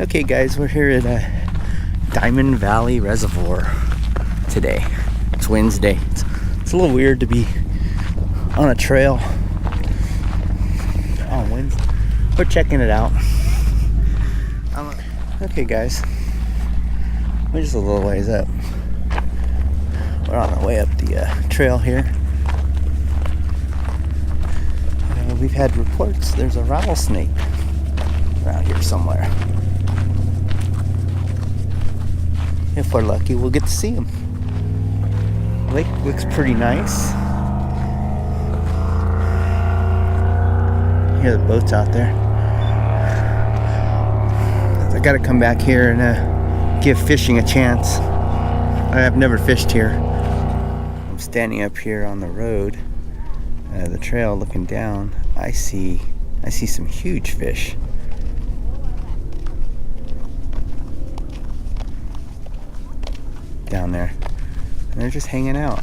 Okay guys, we're here at Diamond Valley Reservoir today. It's Wednesday. It's a little weird to be on a trail on Wednesday. We're checking it out. Okay guys, we're just a little ways up. We're on our way up the trail here. We've had reports there's a rattlesnake around here somewhere. If we're lucky, we'll get to see him. The lake looks pretty nice. Hear the boats out there. I gotta come back here and give fishing a chance. I've never fished here. I'm standing up here on the road, the trail, looking down. I see some huge fish. Down there, and they're just hanging out.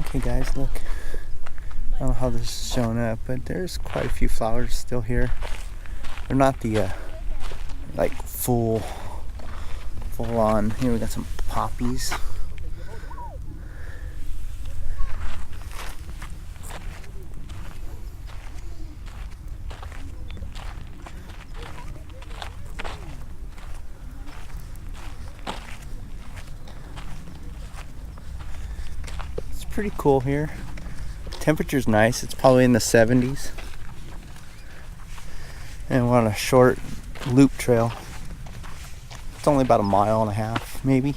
Okay guys, look, I don't know how this is showing up, but there's quite a few flowers still here. They're not the like full on. Here we got some poppies. Pretty cool here. Temperature's nice. It's probably in the 70s. And we're on a short loop trail. It's only about 1.5 miles, maybe.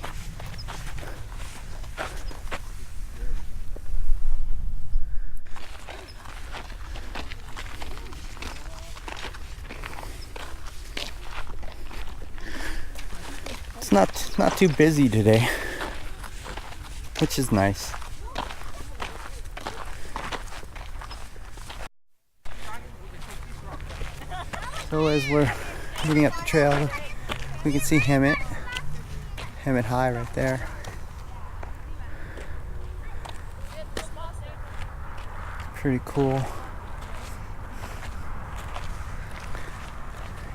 It's not too busy today, which is nice. So as we're getting up the trail, we can see Hemet High right there. Pretty cool.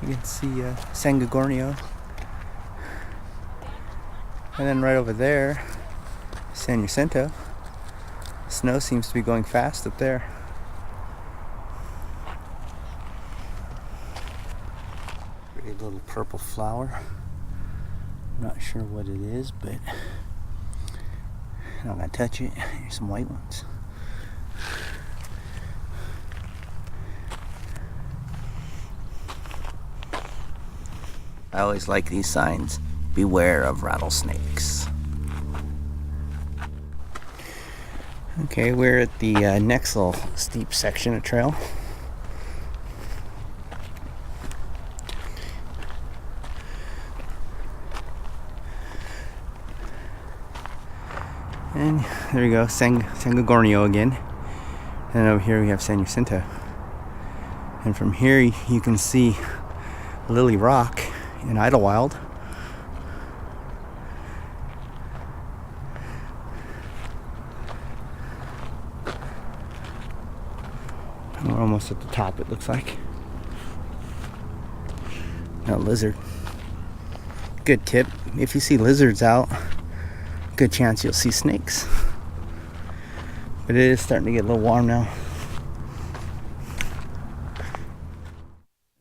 You can see San Gorgonio. And then right over there, San Jacinto. Snow seems to be going fast up there. Pretty little purple flower. I'm not sure what it is, but I'm not gonna touch it. Here's some white ones. I always like these signs. Beware of rattlesnakes. Okay, we're at the next little steep section of trail. And there you go, San Gorgonio again. And over here we have San Jacinto. And from here you can see Lily Rock in Idlewild. We're almost at the top, it looks like. No lizard. Good tip, if you see lizards out, good chance you'll see snakes. But it is starting to get a little warm now.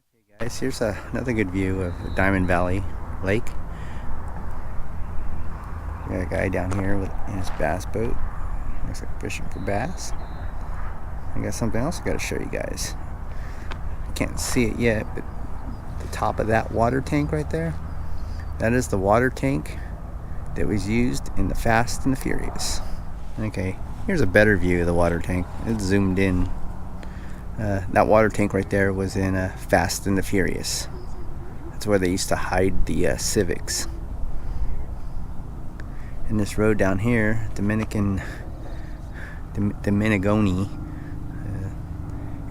Okay guys, here's another good view of Diamond Valley Lake. We got a guy down here in his bass boat. Looks like fishing for bass. I got something else I got to show you guys. I can't see it yet, but the top of that water tank right there, that is the water tank that was used in the Fast and the Furious. Okay, here's a better view of the water tank. It's zoomed in. That water tank right there was in Fast and the Furious. That's where they used to hide the Civics. And this road down here, Dominigoni,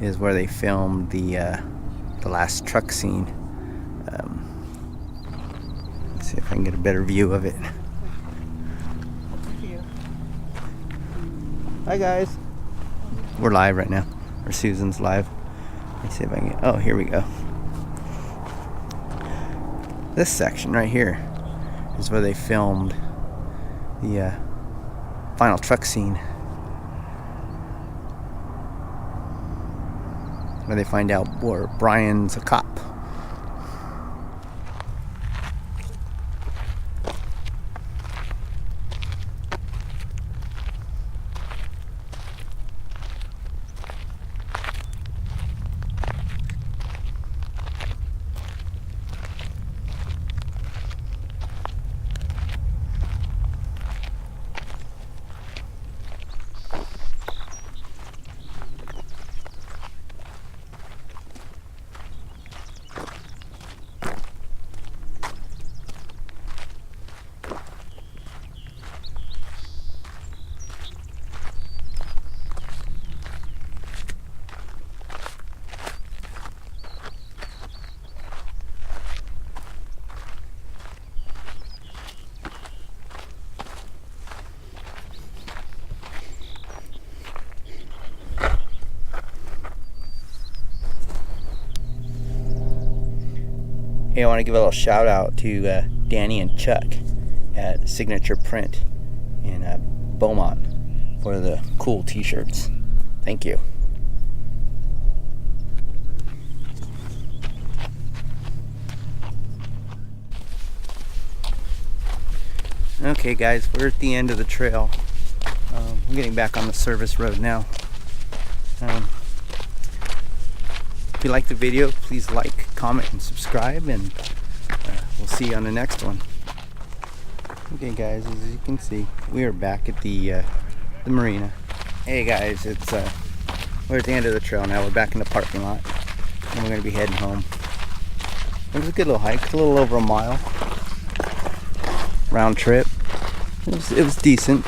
is where they filmed the last truck scene. Let's see if I can get a better view of it. Hi guys. We're live right now. Or Susan's live. Let me see if I can. Oh, here we go. This section right here is where they filmed the final truck scene, where they find out where Brian's a cop. Hey, I want to give a little shout out to Danny and Chuck at Signature Print in Beaumont for the cool t-shirts. Thank you. Okay guys, we're at the end of the trail. We're getting back on the service road now. If you like the video, please like, comment, and subscribe, and we'll see you on the next one. Okay guys, as you can see, we are back at the marina. Hey guys, we're at the end of the trail now. We're back in the parking lot, and we're going to be heading home. It was a good little hike, a little over a mile. Round trip. It was decent.